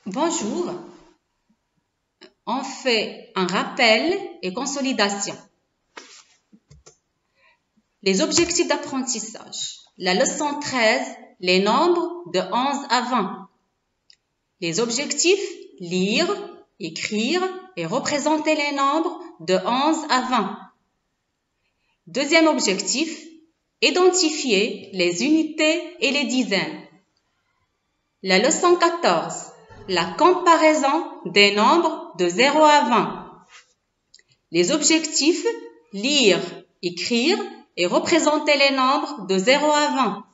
Bonjour, on fait un rappel et consolidation. Les objectifs d'apprentissage. La leçon 13, les nombres de 11 à 20. Les objectifs, lire, écrire et représenter les nombres de 11 à 20. Deuxième objectif, identifier les unités et les dizaines. La leçon 14, la comparaison des nombres de 0 à 20. Les objectifs, lire, écrire et représenter les nombres de 0 à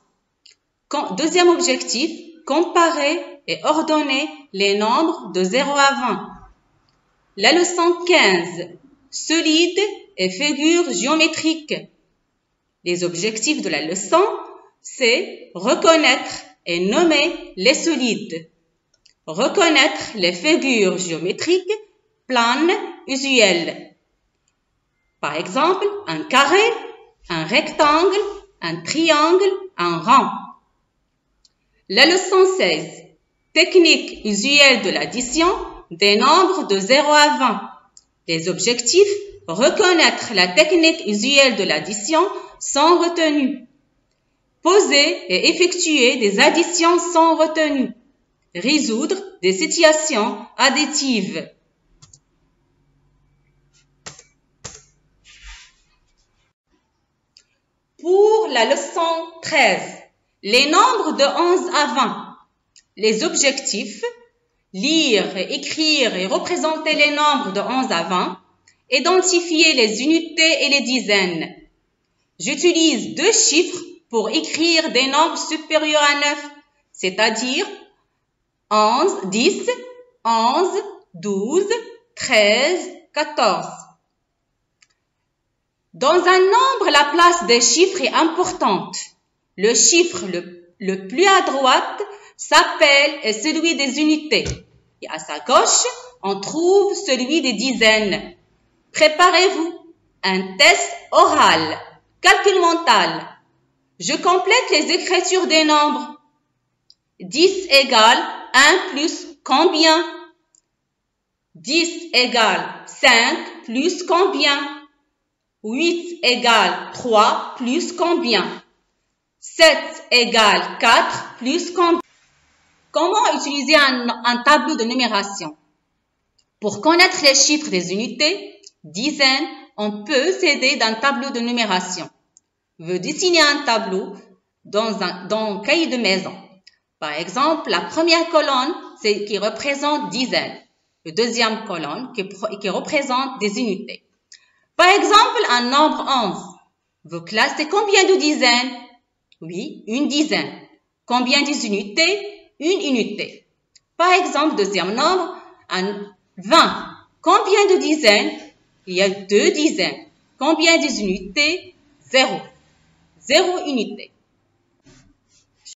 20. Deuxième objectif, comparer et ordonner les nombres de 0 à 20. La leçon 15, solides et figures géométriques. Les objectifs de la leçon, c'est reconnaître et nommer les solides. Reconnaître les figures géométriques planes usuelles. Par exemple, un carré, un rectangle, un triangle, un rond. La leçon 16. Technique usuelle de l'addition des nombres de 0 à 20. Les objectifs, reconnaître la technique usuelle de l'addition sans retenue. Poser et effectuer des additions sans retenue. Résoudre des situations additives. Pour la leçon 13, les nombres de 11 à 20. Les objectifs, lire, écrire et représenter les nombres de 11 à 20. Identifier les unités et les dizaines. J'utilise deux chiffres pour écrire des nombres supérieurs à 9, c'est-à-dire 11, 10, 11, 12, 13, 14. Dans un nombre, la place des chiffres est importante. Le chiffre le plus à droite s'appelle celui des unités. Et à sa gauche, on trouve celui des dizaines. Préparez-vous. Un test oral. Calcul mental. Je complète les écritures des nombres. 10 égale 1 plus combien? 10 égale 5 plus combien? 8 égale 3 plus combien? 7 égale 4 plus combien? Comment utiliser un tableau de numération? Pour connaître les chiffres des unités, dizaines, on peut s'aider d'un tableau de numération. Veut dessiner un tableau dans un cahier de maison. Par exemple, la première colonne, c'est qui représente dizaines. La deuxième colonne qui représente des unités. Par exemple, un nombre 11. Vos classes, c'est combien de dizaines? Oui, une dizaine. Combien d'unités? Une unité. Par exemple, deuxième nombre, un 20. Combien de dizaines? Il y a deux dizaines. Combien d'unités? 0. 0 unité.